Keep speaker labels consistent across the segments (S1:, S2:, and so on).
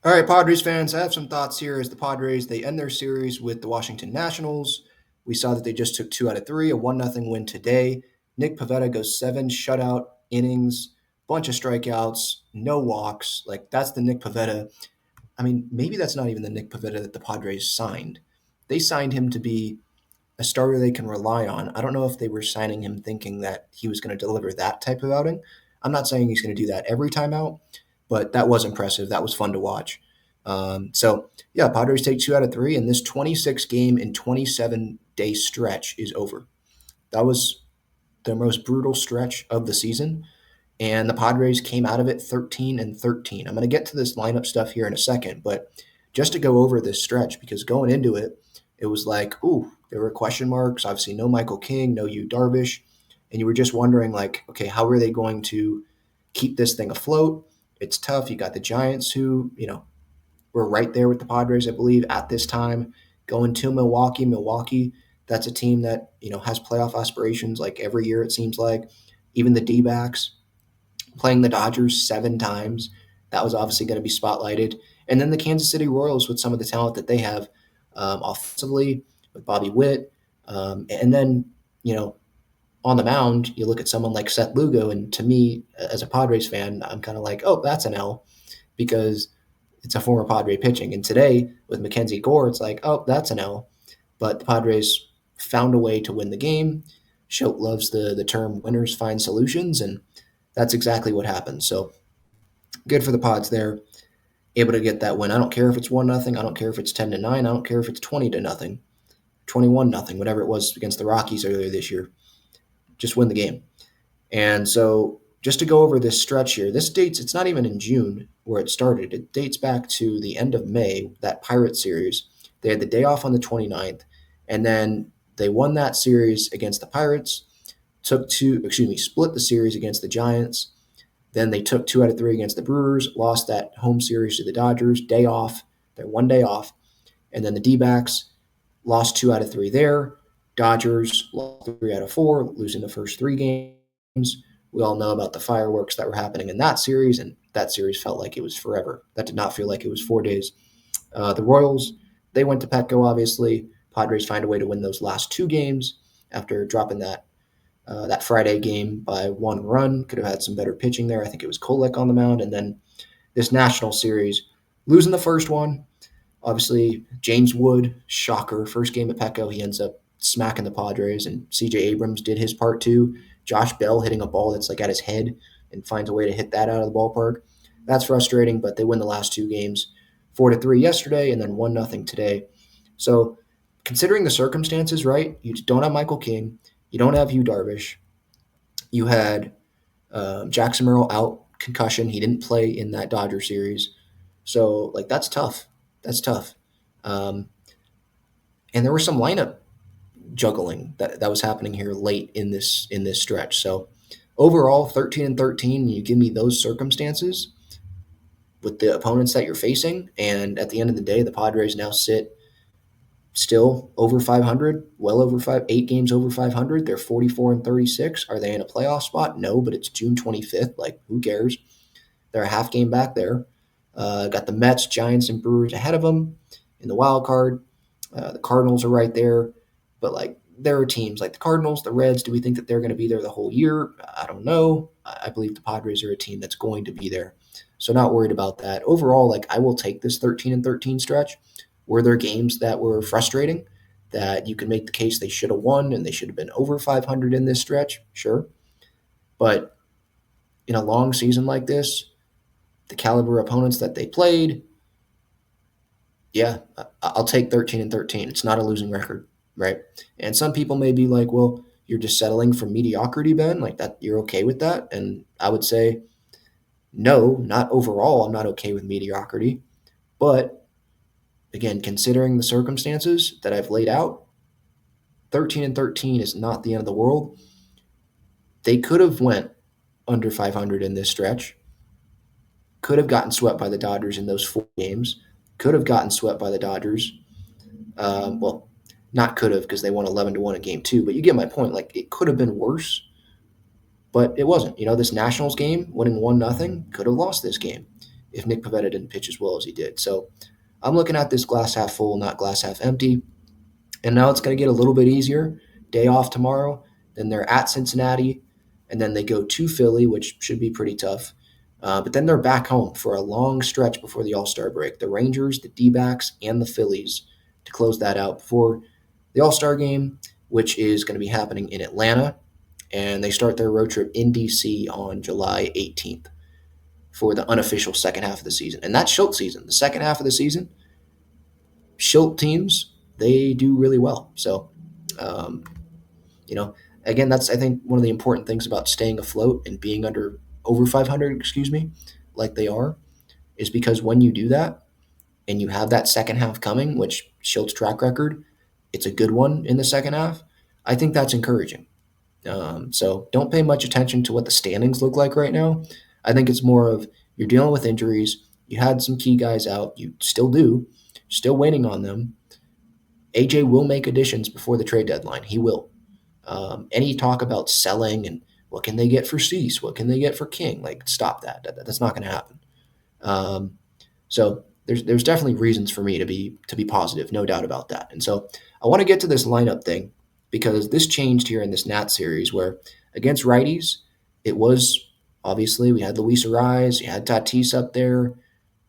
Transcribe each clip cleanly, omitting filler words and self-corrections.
S1: All right, Padres fans, I have some thoughts here as the Padres they end their series with the Washington Nationals. We saw that they just took 2 out of 3, a 1-0 win today. Nick Pivetta goes 7 shutout innings, bunch of strikeouts, no walks. Like that's the Nick Pivetta. I mean, maybe that's not even the Nick Pivetta that the Padres signed. They signed him to be a starter they can rely on. I don't know if they were signing him thinking that he was going to deliver that type of outing. I'm not saying he's going to do that every time out, but that was impressive. That was fun to watch. Yeah, Padres take 2 out of 3, and this 26 game and 27-day stretch is over. That was the most brutal stretch of the season, and the Padres came out of it 13-13. I'm going to get to this lineup stuff here in a second, but just to go over this stretch, because going into it, it was like, ooh, there were question marks. Obviously, no Michael King, no Yu Darvish, and you were just wondering, like, okay, how are they going to keep this thing afloat? It's tough. You got the Giants, who were right there with the Padres, I believe, at this time, going to Milwaukee. Milwaukee, that's a team that has playoff aspirations like every year. It seems like even the D-backs playing the Dodgers 7 times. That was obviously going to be spotlighted. And then the Kansas City Royals with some of the talent that they have offensively with Bobby Witt. And then, you know, on the mound, you look at someone like Seth Lugo. And to me, as a Padres fan, I'm kind of like, oh, that's an L because it's a former Padre pitching. And today with Mackenzie Gore, it's like, oh, that's an L. But the Padres found a way to win the game. Shildt loves the term winners find solutions, and that's exactly what happened. So good for the Pods there, able to get that win. I don't care if it's 1-0. I don't care if it's 10-9. I don't care if it's 20-0, 21-0, whatever it was against the Rockies earlier this year. Just win the game. And so just to go over this stretch here, this dates, it's not even in June where it started. It dates back to the end of May, that Pirates series. They had the day off on the 29th, and then they won that series against the Pirates, split the series against the Giants. Then they took 2 out of 3 against the Brewers, lost that home series to the Dodgers, day off, their one day off. And then the D backs lost 2 out of 3 there. Dodgers lost 3 out of 4, losing the first 3 games. We all know about the fireworks that were happening in that series, and that series felt like it was forever. That did not feel like it was 4 days. The Royals, they went to Petco, obviously. Padres find a way to win those last 2 games after dropping that Friday game by 1 run. Could have had some better pitching there. I think it was Kolek on the mound. And then this national series, losing the first one. Obviously, James Wood, shocker. First game at Petco, he ends up smacking the Padres, and CJ Abrams did his part too. Josh Bell hitting a ball that's like at his head and finds a way to hit that out of the ballpark. That's frustrating, but they win the last 2 games, 4-3 yesterday, and then 1-0 today. So, considering the circumstances, right? You don't have Michael King, you don't have Hugh Darvish, you had Jackson Merrill out, concussion. He didn't play in that Dodger series. So, like, that's tough. That's tough. Um, and there was some lineup juggling that was happening here late in this stretch. So, overall, 13-13, you give me those circumstances with the opponents that you're facing. And at the end of the day, the Padres now sit still over 500, well over 8 games over 500. They're 44-36. Are they in a playoff spot? No, but it's June 25th. Like, who cares? They're a half game back there. Got the Mets, Giants, and Brewers ahead of them in the wild card. The Cardinals are right there. But, like, there are teams like the Cardinals, the Reds. Do we think that they're going to be there the whole year? I don't know. I believe the Padres are a team that's going to be there. So, not worried about that. Overall, like, I will take this 13-13 stretch. Were there games that were frustrating that you could make the case they should have won and they should have been over 500 in this stretch? Sure. But in a long season like this, the caliber opponents that they played, yeah, I'll take 13-13. It's not a losing record, right? And some people may be like, well, you're just settling for mediocrity, Ben. Like that, you're okay with that? And I would say, no, not overall. I'm not okay with mediocrity. But again, considering the circumstances that I've laid out, 13-13 is not the end of the world. They could have went under 500 in this stretch. Could have gotten swept by the Dodgers in those 4 games. Could have gotten swept by the Dodgers. Well, not could have because they won 11-1 in game 2. But you get my point. Like it could have been worse, but it wasn't. This Nationals game, winning 1-0, could have lost this game. if Nick Pivetta didn't pitch as well as he did. So I'm looking at this glass half full, not glass half empty. And now it's going to get a little bit easier. Day off tomorrow. Then they're at Cincinnati. And then they go to Philly, which should be pretty tough. But then they're back home for a long stretch before the All-Star break. The Rangers, the D-backs, and the Phillies to close that out before the All-Star game, which is going to be happening in Atlanta. And they start their road trip in D.C. on July 18th for the unofficial second half of the season. And that's Shildt season. The second half of the season, Shildt teams, they do really well. So, um, you know, again, that's, I think, one of the important things about staying afloat and being over 500, like they are, is because when you do that and you have that second half coming, which Shilt's track record, it's a good one in the second half. I think that's encouraging. So don't pay much attention to what the standings look like right now. I think it's more of you're dealing with injuries. You had some key guys out. You still do. Still waiting on them. AJ will make additions before the trade deadline. He will. Any talk about selling and what can they get for Cease? What can they get for King? Like, stop that. That's not going to happen. So there's definitely reasons for me to be positive, no doubt about that. And so I want to get to this lineup thing because this changed here in this Nat series where against righties, it was obviously we had Luis Arraez, you had Tatis up there,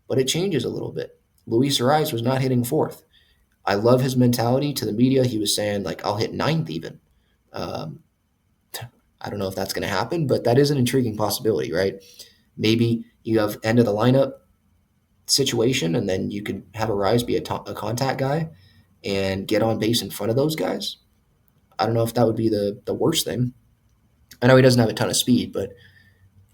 S1: but it changes a little bit. Luis Arraez was not hitting fourth. I love his mentality to the media. He was saying, like, I'll hit ninth even. Um, I don't know if that's going to happen, but that is an intriguing possibility, right? Maybe you have end of the lineup situation, and then you can have Arraez be a contact guy and get on base in front of those guys. I don't know if that would be the worst thing. I know he doesn't have a ton of speed, but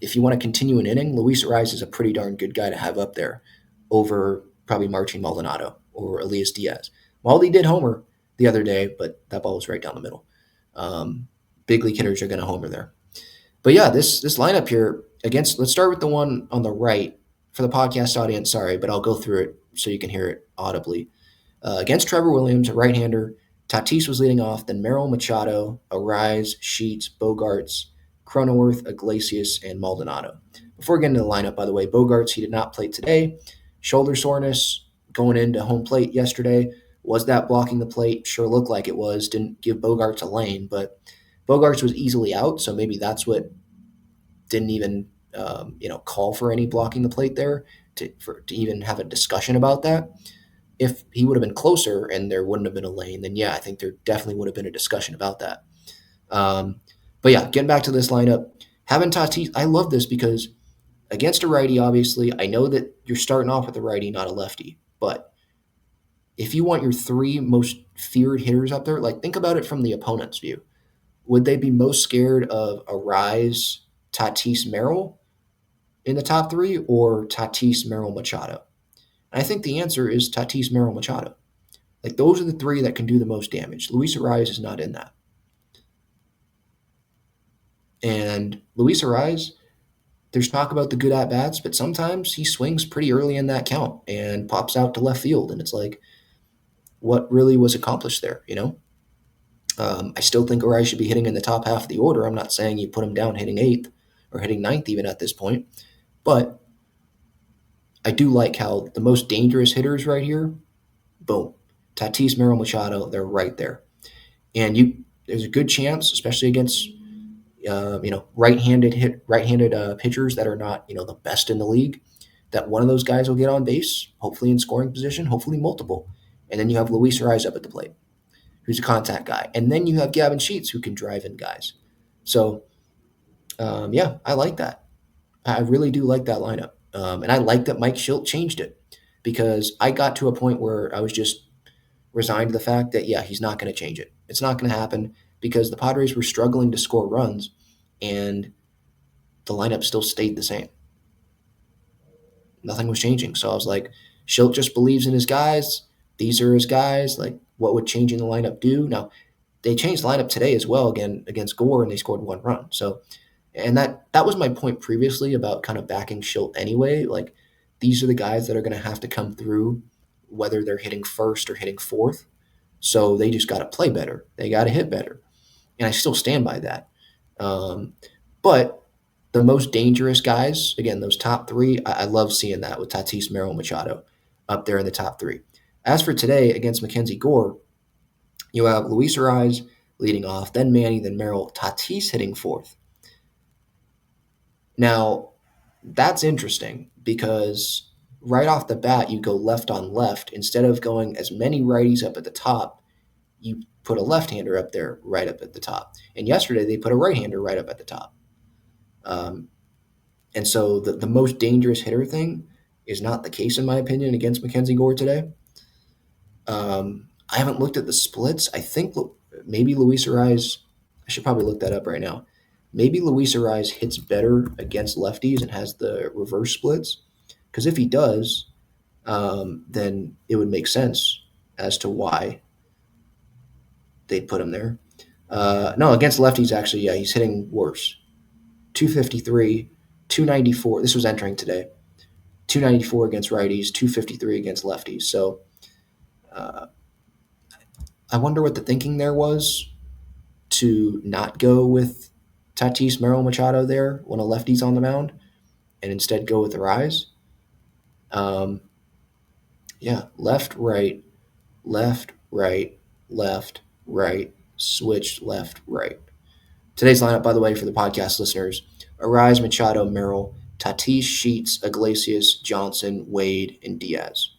S1: if you want to continue an inning, Luis Arraez is a pretty darn good guy to have up there over probably Martin Maldonado or Elias Diaz. Maldi did homer the other day, but that ball was right down the middle. Big league hitters are going to homer there. But yeah, this lineup here against, let's start with the one on the right. For the podcast audience, sorry, but I'll go through it so you can hear it audibly. Against Trevor Williams, a right-hander, Tatis was leading off, then Merrill Machado, Arraez, Sheets, Bogarts, Cronenworth, Iglesias, and Maldonado. Before getting to the lineup, by the way, Bogarts, he did not play today. Shoulder soreness going into home plate yesterday. Was that blocking the plate? Sure looked like it was. Didn't give Bogarts a lane, but Bogarts was easily out, so maybe that's what didn't even call for any blocking the plate there to even have a discussion about that. If he would have been closer and there wouldn't have been a lane, then yeah, I think there definitely would have been a discussion about that. But yeah, getting back to this lineup, having Tatis, I love this because against a righty, obviously, I know that you're starting off with a righty, not a lefty, but if you want your three most feared hitters up there, like think about it from the opponent's view. Would they be most scared of Arraez, Tatis, Merrill in the top three, or Tatis, Merrill, Machado? And I think the answer is Tatis, Merrill, Machado. Like those are the three that can do the most damage. Luis Arraez is not in that. And Luis Arraez, there's talk about the good at bats, but sometimes he swings pretty early in that count and pops out to left field, and it's like, what really was accomplished there? I still think Arraez should be hitting in the top half of the order. I'm not saying you put him down hitting eighth or hitting ninth even at this point, but I do like how the most dangerous hitters right here, boom, Tatis, Merrill, Machado, they're right there. And there's a good chance, especially against right-handed pitchers that are not the best in the league, that one of those guys will get on base, hopefully in scoring position, hopefully multiple, and then you have Luis Arraez up at the plate, who's a contact guy, and then you have Gavin Sheets who can drive in guys. So yeah, I like that. I really do like that lineup, and I like that Mike Shildt changed it because I got to a point where I was just resigned to the fact that, yeah, he's not going to change it. It's not going to happen because the Padres were struggling to score runs, and the lineup still stayed the same. Nothing was changing. So I was like, Shildt just believes in his guys. These are his guys. Like, what would changing the lineup do? Now, they changed the lineup today as well again against Gore, and they scored one run. So, and that was my point previously about kind of backing Shildt anyway. Like, these are the guys that are going to have to come through, whether they're hitting first or hitting fourth. So they just got to play better. They got to hit better. And I still stand by that. But the most dangerous guys, again, those top three, I love seeing that with Tatis, Merrill, Machado up there in the top three. As for today against Mackenzie Gore, you have Luis Ariz leading off, then Manny, then Merrill, Tatis hitting fourth. Now, that's interesting because right off the bat, you go left on left. Instead of going as many righties up at the top, you put a left-hander up there right up at the top. And yesterday, they put a right-hander right up at the top. And so the most dangerous hitter thing is not the case, in my opinion, against Mackenzie Gore today. I haven't looked at the splits. I think maybe Luis Ariz, I should probably look that up right now. Maybe Luis Ariz hits better against lefties and has the reverse splits. Because if he does, then it would make sense as to why they'd put him there. No, against lefties, actually, yeah, he's hitting worse. 253, 294. This was entering today. 294 against righties, 253 against lefties. So I wonder what the thinking there was to not go with Tatis, Merrill, Machado there when a lefty's on the mound and instead go with Ariz. Yeah, left, right, left, right, left, right, switch, left, right. Today's lineup, by the way, for the podcast listeners: Ariz, Machado, Merrill, Tatis, Sheets, Iglesias, Johnson, Wade, and Diaz.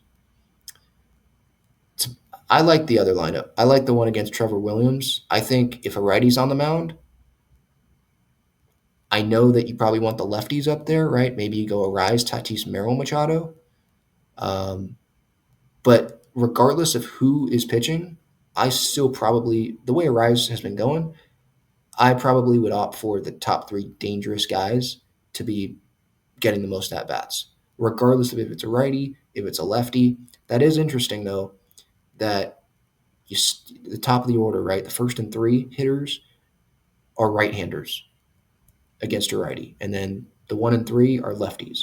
S1: I like the other lineup. I like the one against Trevor Williams. I think if a righty's on the mound, I know that you probably want the lefties up there, right? Maybe you go Ariz, Tatis, Merrill, Machado. But regardless of who is pitching, I still probably, the way Ariz has been going, I probably would opt for the top three dangerous guys to be getting the most at bats, regardless of if it's a righty, if it's a lefty. That is interesting, though, that the top of the order, right? The first and three hitters are right-handers against a righty, and then the 1 and 3 are lefties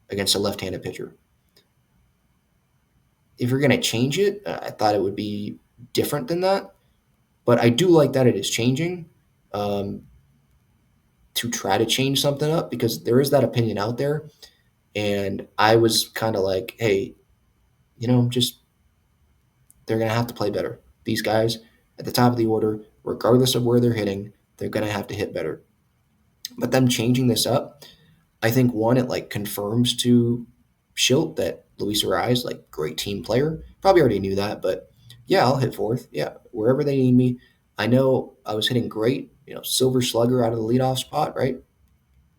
S1: against a left-handed pitcher. If you're going to change it, I thought it would be different than that, but I do like that it is changing to try to change something up because there is that opinion out there, and I was kind of like, hey, just they're going to have to play better. These guys at the top of the order, regardless of where they're hitting, they're going to have to hit better. But them changing this up, I think, one, it confirms to Shildt that Luis Ariz, great team player. Probably already knew that, but yeah, I'll hit fourth. Yeah, wherever they need me. I know I was hitting great, silver slugger out of the leadoff spot, right?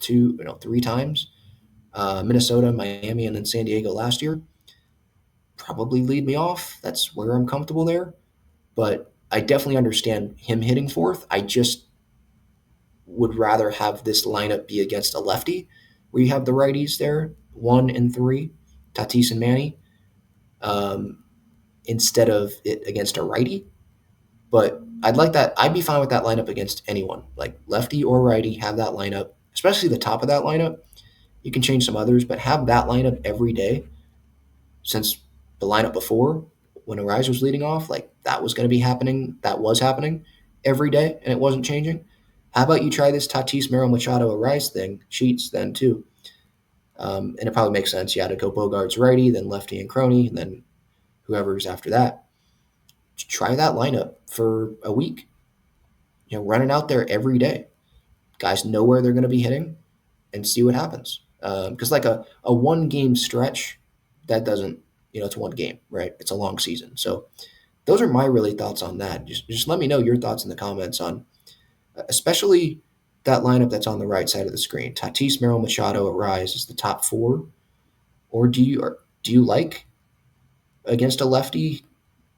S1: 3 times. Minnesota, Miami, and then San Diego last year. Probably lead me off. That's where I'm comfortable there. But I definitely understand him hitting fourth. I just would rather have this lineup be against a lefty, where you have the righties there, 1 and 3, Tatis and Manny, instead of it against a righty. But I'd like that. I'd be fine with that lineup against anyone, like lefty or righty. Have that lineup, especially the top of that lineup. You can change some others, but have that lineup every day. Since the lineup before, when Ariz was leading off, that was going to be happening. That was happening every day, and it wasn't changing. How about you try this Tatis, Merrill, Machado, Ariz thing, Sheets, then too? And it probably makes sense. You had to go Bogarts righty, then lefty and Crony, and then whoever's after that. Try that lineup for a week. Run it out there every day. Guys know where they're going to be hitting and see what happens. Because a 1-game stretch, that doesn't, it's 1 game, right? It's a long season. So those are my really thoughts on that. Just let me know your thoughts in the comments on especially that lineup that's on the right side of the screen. Tatis, Merrill, Machado, Ariz is the top 4. Or do you like against a lefty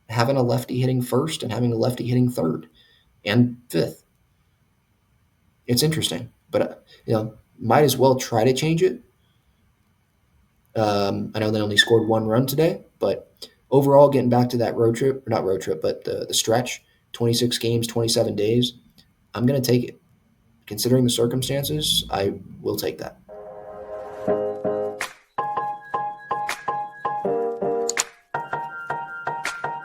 S1: having a lefty hitting first and having a lefty hitting third and fifth? It's interesting, but might as well try to change it. I know they only scored 1 run today, but overall, getting back to that road trip, or not road trip, but the stretch, 26 games, 27 days, I'm going to take it. Considering the circumstances, I will take that.